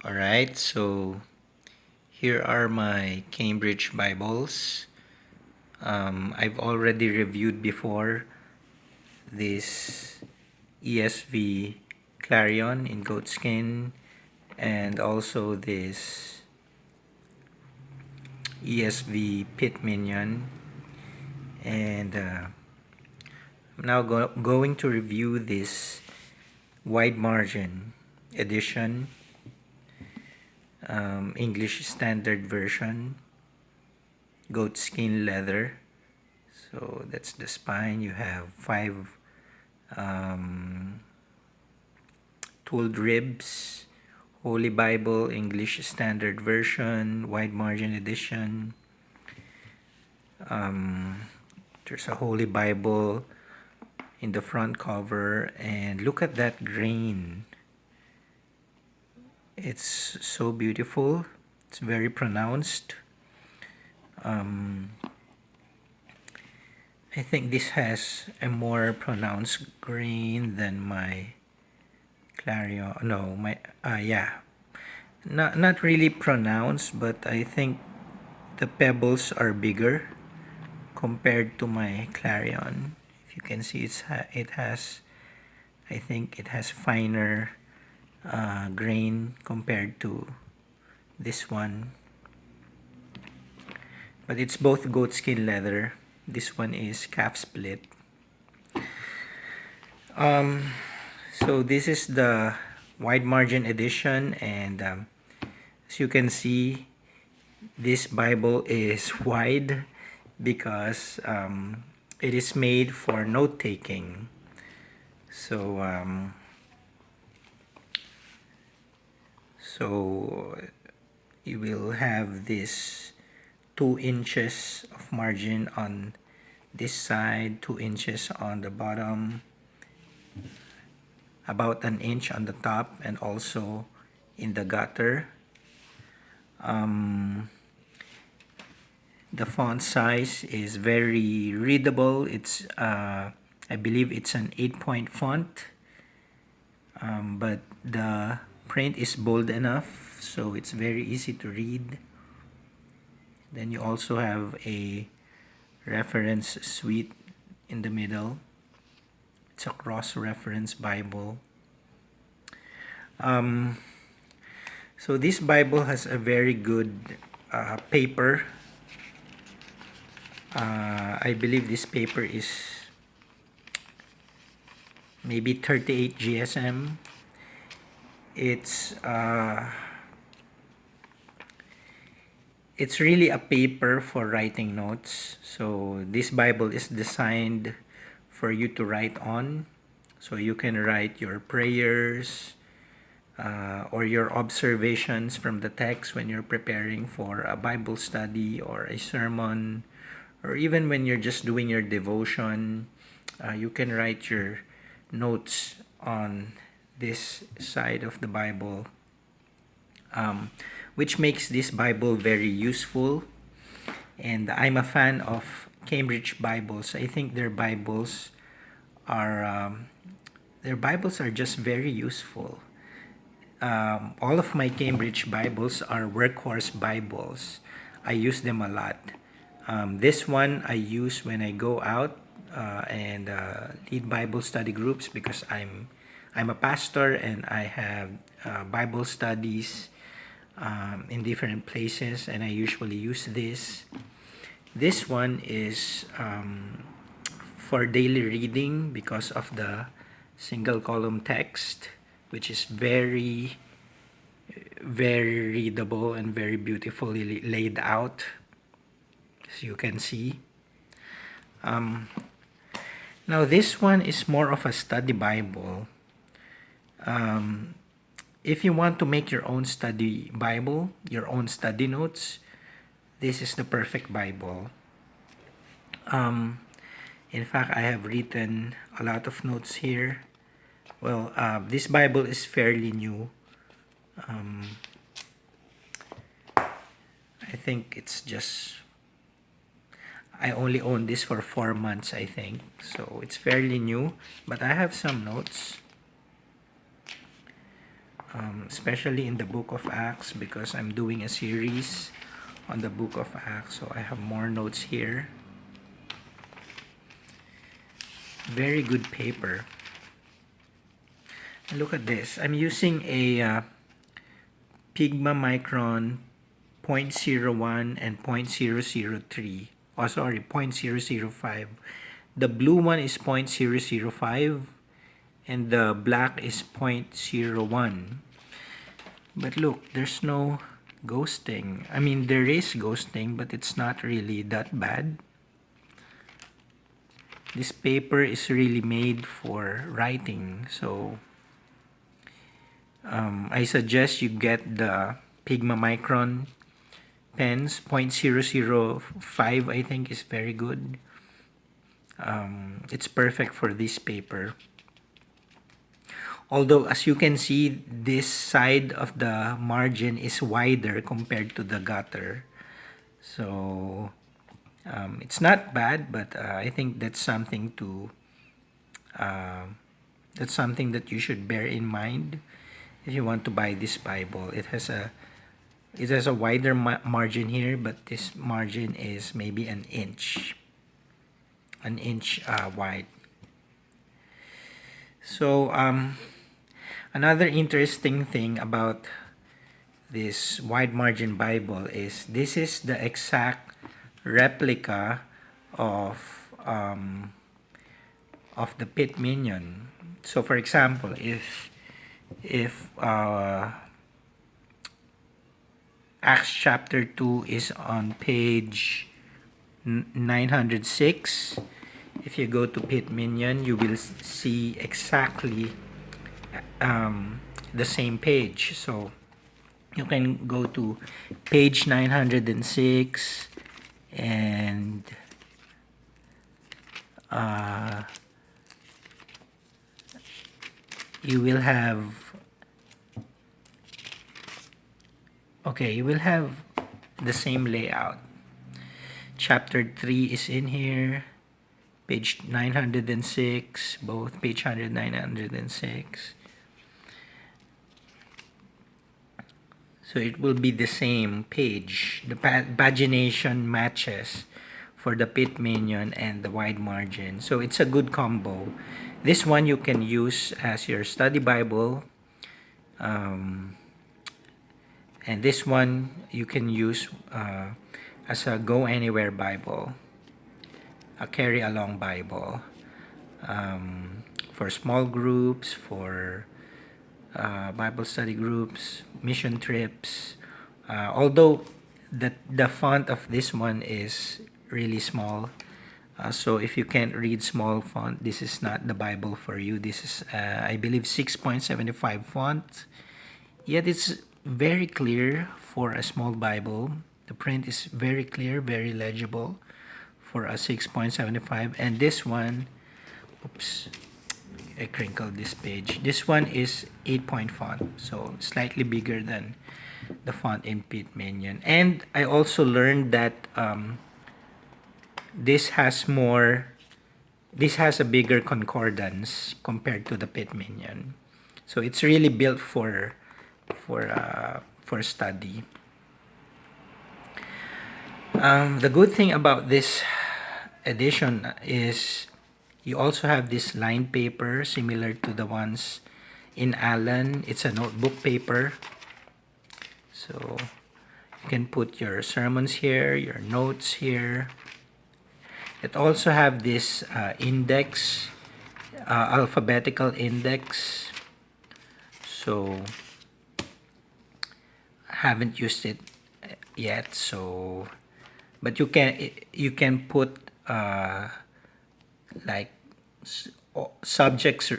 Alright, so here are my Cambridge Bibles. I've already reviewed before this ESV Clarion in Goatskin and also this ESV Pit Minion. And I'm now going to review this wide margin edition, English Standard Version, goatskin leather. So that's the spine. You have 5 tooled ribs, Holy Bible, English Standard Version, wide margin edition. There's a Holy Bible in the front cover, and look at that grain. It's so beautiful. It's very pronounced. I think this has a more pronounced grain than my Clarion. No, my yeah, not really pronounced, but I think the pebbles are bigger compared to my Clarion. If you can see, it has, I think it has finer grain compared to this one. But it's both goatskin leather. This one is calf split. So this is the wide margin edition, and as you can see, this Bible is wide because it is made for note-taking. So you will have this 2 inches of margin on this side, 2 inches on the bottom, about an inch on the top, and also in the gutter. The font size is very readable. It's I believe it's an 8-point font, but the print is bold enough, so it's very easy to read. Then you also have a reference suite in the middle. It's a cross-reference Bible. So this Bible has a very good paper. I believe this paper is maybe 38 GSM. It's really a paper for writing notes. So this Bible is designed for you to write on. So you can write your prayers or your observations from the text when you're preparing for a Bible study or a sermon, or even when you're just doing your devotion. You can write your notes on this side of the Bible, which makes this Bible very useful. And I'm a fan of Cambridge Bibles. I think their Bibles are just very useful. All of my Cambridge Bibles are workhorse Bibles. I use them a lot. This one I use when I go out and lead Bible study groups, because I'm a pastor and I have Bible studies in different places, and I usually use this. This one is for daily reading because of the single column text, which is very, very readable and very beautifully laid out, as you can see. Now this one is more of a study Bible. If you want to make your own study Bible, your own study notes, this is the perfect Bible. In fact, I have written a lot of notes here. Well, this Bible is fairly new. I think it's just, I only own this for 4 months, I think. So it's fairly new, but I have some notes. especially in the book of Acts, because I'm doing a series on the book of Acts, so I have more notes here. Very good paper. And look at this. I'm using a Pigma Micron 0.01 and 0.003. Oh, sorry, 0.005. The blue one is 0.005 and the black is 0.01. But look, there's no ghosting. I mean, there is ghosting, but it's not really that bad. This paper is really made for writing, so I suggest you get the Pigma Micron pens. 0.005 I think is very good. It's perfect for this paper. Although, as you can see, this side of the margin is wider compared to the gutter. So it's not bad, but I think that's something that you should bear in mind if you want to buy this Bible. It has a wider margin here, but this margin is maybe an inch wide. So another interesting thing about this wide margin Bible is this is the exact replica of the Pit Minion. So for example, if Acts chapter 2 is on page 906, if you go to Pit Minion, you will see exactly the same page. So you can go to page 906 and you will have the same layout. Chapter 3 is in here, page 906, both page 906. So it will be the same page. The pagination matches for the Pit Minion and the wide margin. So it's a good combo. This one you can use as your study Bible. And this one you can use as a go anywhere Bible, a carry along Bible, for small groups, for Bible study groups, mission trips. Although the font of this one is really small, so if you can't read small font, this is not the Bible for you. This is I believe 6.75 font, yet it's very clear for a small Bible. The print is very clear, very legible for a 6.75. And this one, oops, I crinkled this page. This one is 8-point font, so slightly bigger than the font in Pit Minion. And I also learned that this has a bigger concordance compared to the Pit Minion. So it's really built for study. The good thing about this edition is you also have this lined paper similar to the ones in Allen. It's a notebook paper. So you can put your sermons here, your notes here. It also have this index, alphabetical index. So I haven't used it yet, so but you can put like subjects,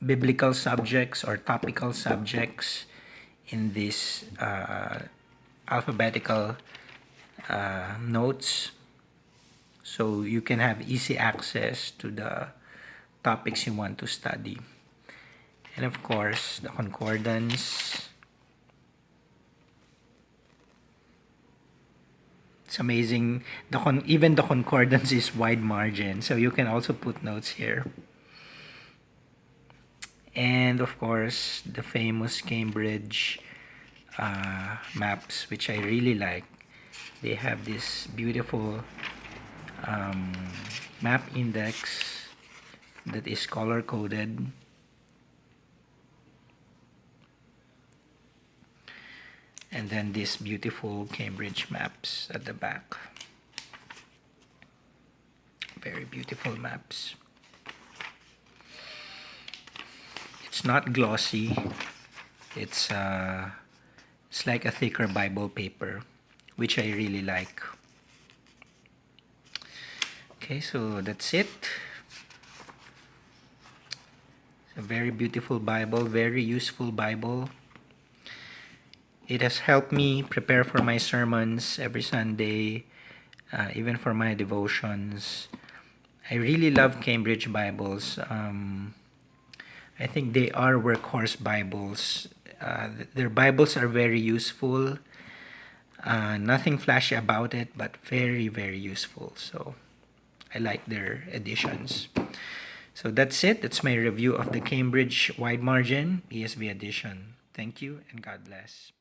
biblical subjects or topical subjects in this alphabetical notes, so you can have easy access to the topics you want to study. And of course, the concordance. It's amazing. Even the concordance is wide margin, so you can also put notes here. And of course, the famous Cambridge maps, which I really like. They have this beautiful map index that is color coded. And then these beautiful Cambridge maps at the back. Very beautiful maps. It's not glossy. It's like a thicker Bible paper, which I really like. Okay, so that's it. It's a very beautiful Bible, very useful Bible. It has helped me prepare for my sermons every Sunday, even for my devotions. I really love Cambridge Bibles. I think they are workhorse Bibles. Their Bibles are very useful. Nothing flashy about it, but very, very useful. So I like their editions. So that's it. That's my review of the Cambridge Wide Margin ESV edition. Thank you and God bless.